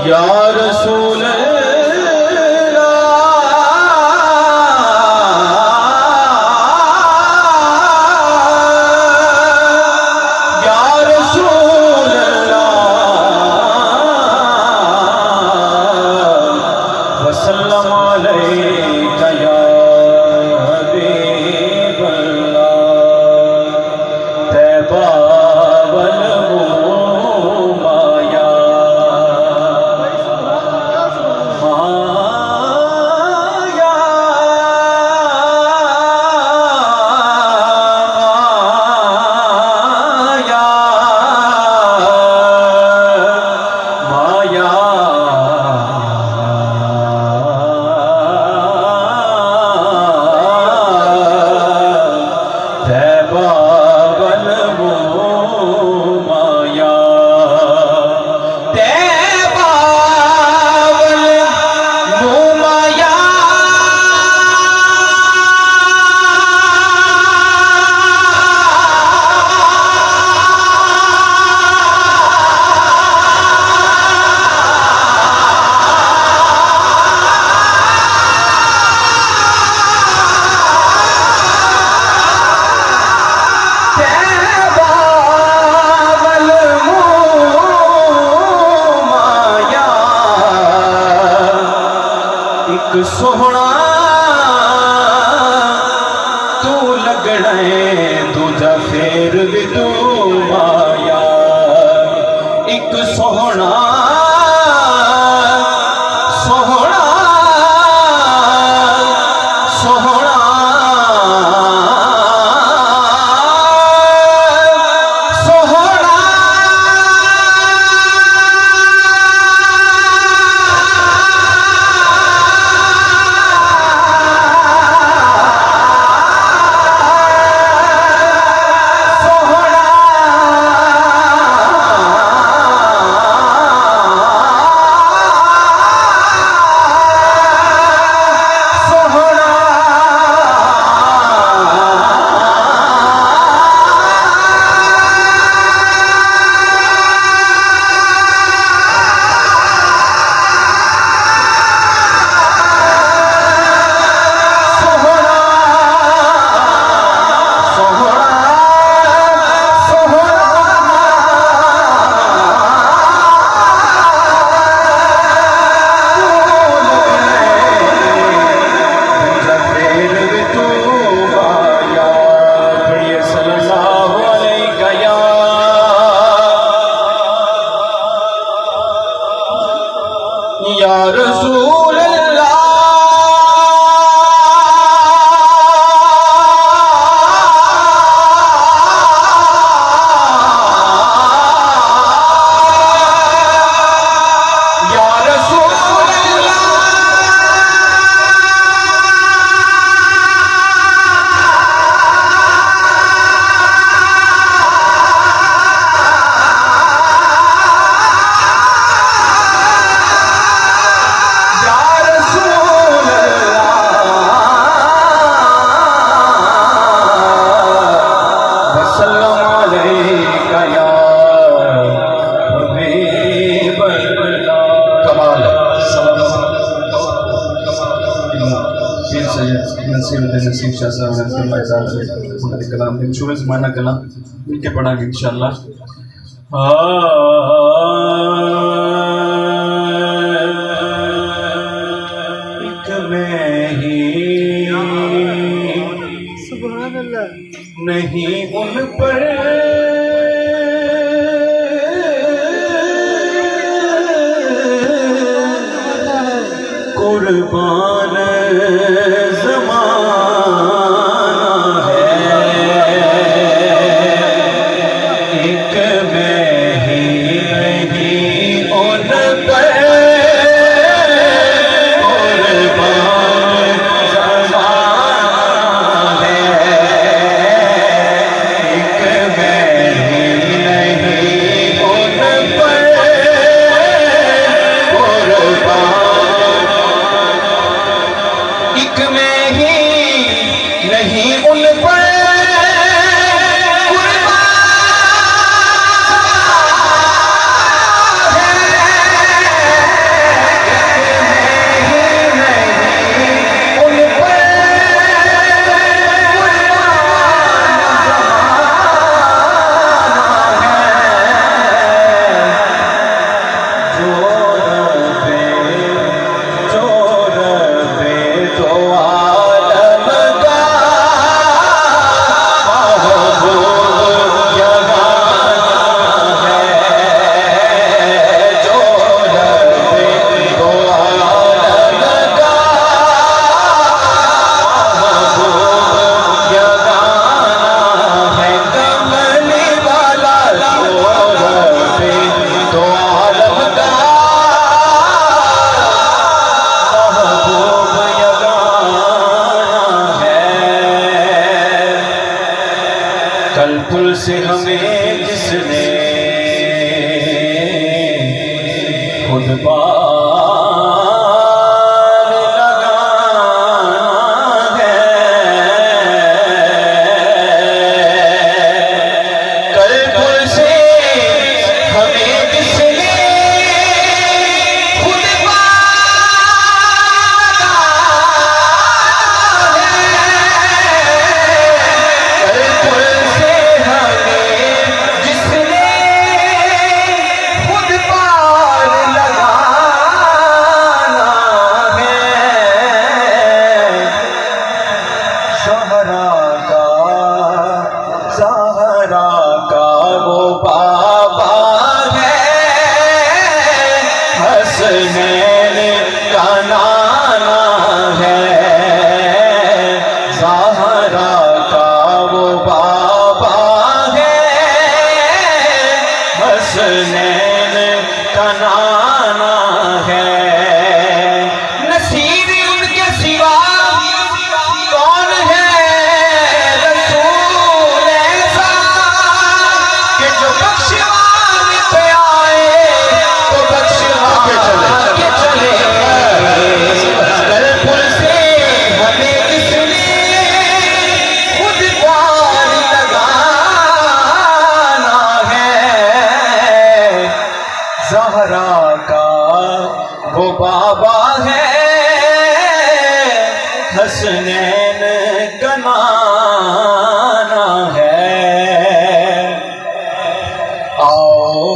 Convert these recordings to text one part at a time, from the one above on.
या रसूल सोहना तू लगना है दूजा फेर भी तू माया एक सोहना सोहना सोहना या रसूल अल्लाह या रसूल नसीब शाह साहब कलाम इंश्योरेंस माना कलाम इनके पढ़ाएंगे इंशाल्लाह। एक मैं ही सुभान अल्लाह नहीं उन पर कुर्बान कल पुल से हमें जिसने खुद पार लगाना है, कल पुल से हमें जिसने खुद वो बाबा है, हसनैन का नाना है। आओ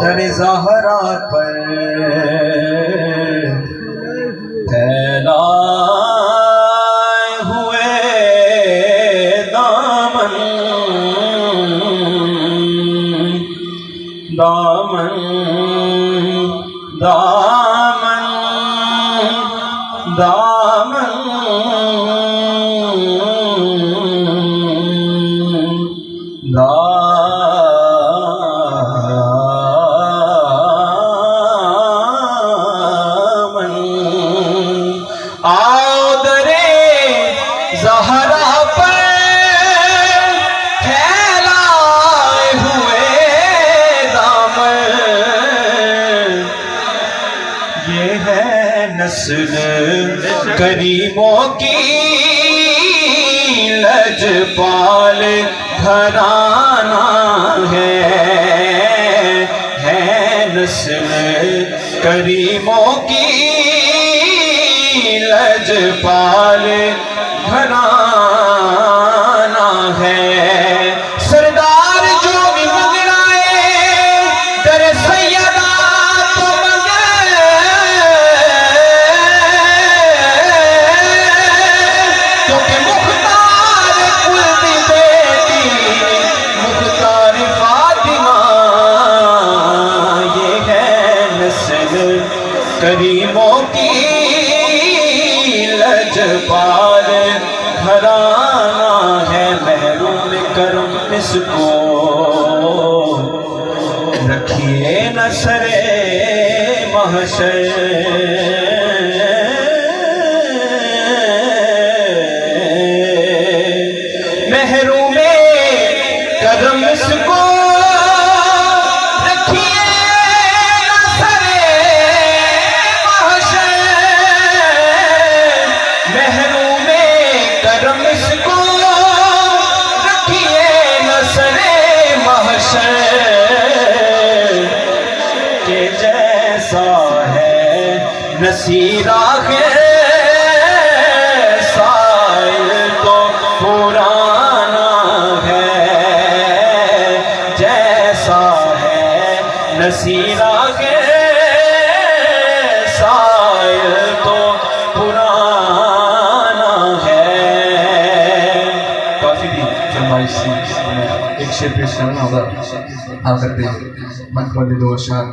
दर ज़हरा पर फैलाए हुए दामन दामन दामन दामन दामन। आओ दरे ज़हरा पर फैलाए हुए दामन, ये है नस्ल करीमों की, लजपाल घराना है नस्ल करीमों की, लजपाल घराना है। सरदार जो भी मंगराए दर सैयदा तो मंगे, क्योंकि मुख्तार कुल की बेटी मुख्तार फातिमा, ये है नस्ल करीमों की, लजपाल घराना है। महरूम करम इसको रखिए न सरे महशर, महरूम करम इसको रखिए न सरे महशर, महरूम करम इसको रखिए न सरे महशर, के जैसा है नसीरा है साइल तो पुराना है, जैसा है नसीरा है साइल तो पुराना है। काफी भी फरमाइश एक शेर पेश करना होगा, हाँ करते हैं मन को दे दो शान।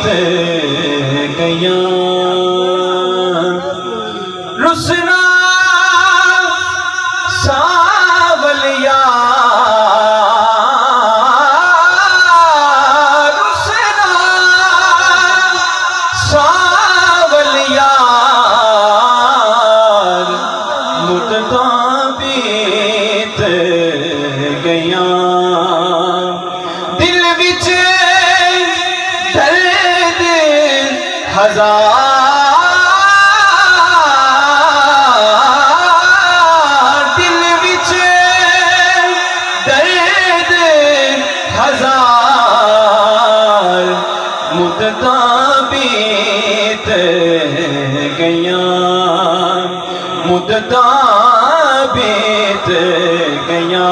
गया रुसना सावलिया रुसना सावलिया मुद्दा बीत गया दिल विच दर्द हजार दिल विच दर्द हजार मुद्दा बीत गया मुद्दा बीत गया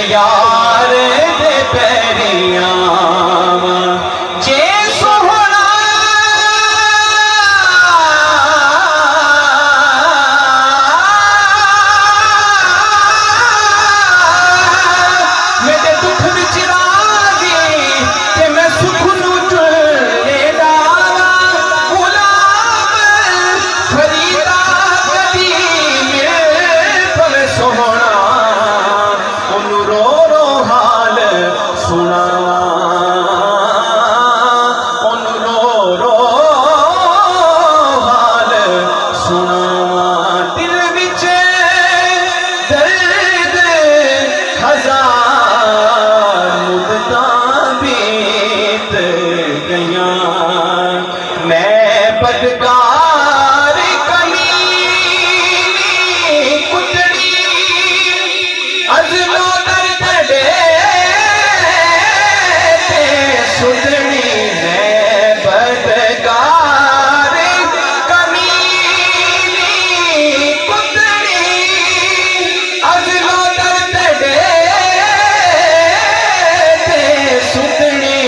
यार दे पैरिया जे सोहना मेरे दुख विच राजी ते मैं सुख नू चुले डावा गुलाम फरीदा कदी मिल पवे सोहना रो रो हाल सुनावा रो रो हाल सुनावा दिल विच दर्द हजार मुद्दा बीत गया मैं बदकार कमीनी कुतड़ी अज़लो सुधनी है बदकार कमीनी कुतड़ी अज़लो दर्द दे सुधनी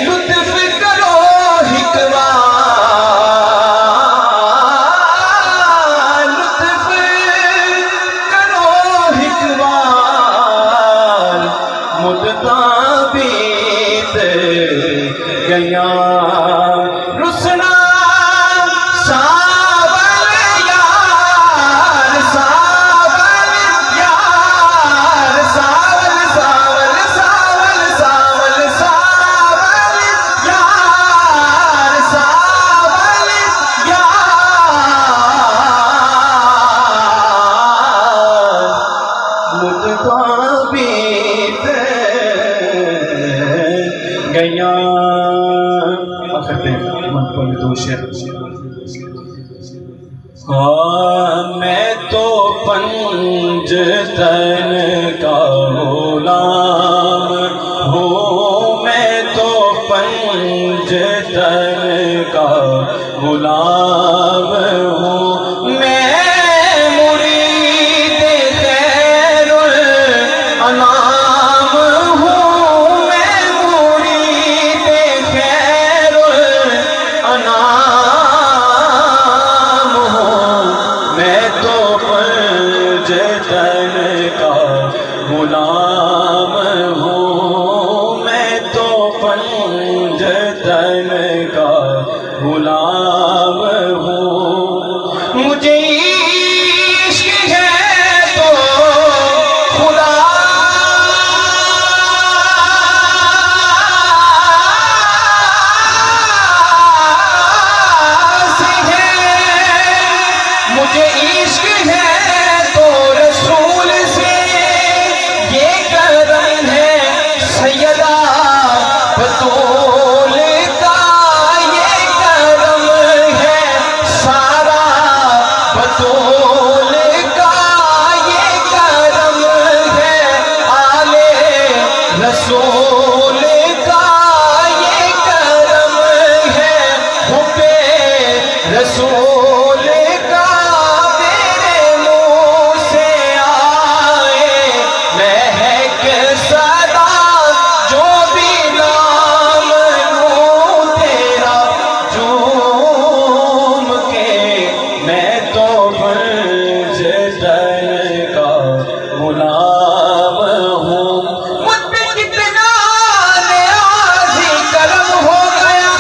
लुत्फ करो हिकवार लुत्फ करो हिकवार मुद्दा गया रुसना सावल यार सावल यार सावल सावल सावल सावल सावल यार सावल यार मुद्दा बीत गया मैं तो पंजतन का गुलाम हूँ मैं तो पंजतन का गुलाम हूँ मैं मुरीद खैरुल अनाम हूँ मैं मुरीद खैरुल अनाम हूँ मैं तो पंजतन का गुलाम हूँ मैं तो पंजतन का गुलाम हूँ मुझे इश्क है तो खुदा से है मुझे इश्क है तो रसूल से ये कर गुलाम हूँ। मुझ पे कितना न्याज़ी करम हो गया,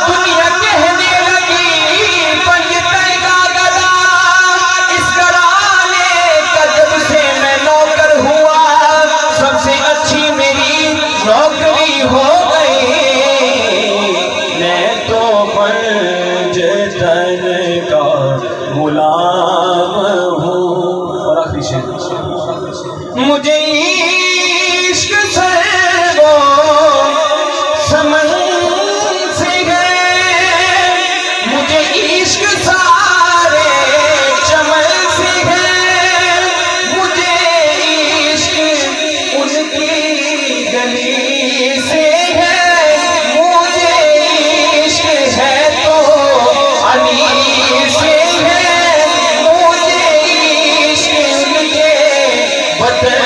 दुनिया कहने लगी पंजतैगा गदा। इस घराने का जब से मैं नौकर हुआ, सबसे अच्छी मेरी नौकरी हो गई। मैं तो पंजतैगा गुलाम हूँ। और आखिरी शेर, मुझे इश्क से वो समझ से गए, मुझे इश्क सारे चमन से है, मुझे इश्क उनकी गली से है, मुझे इश्क है तो अली से है, मुझे इश्क उनके वतन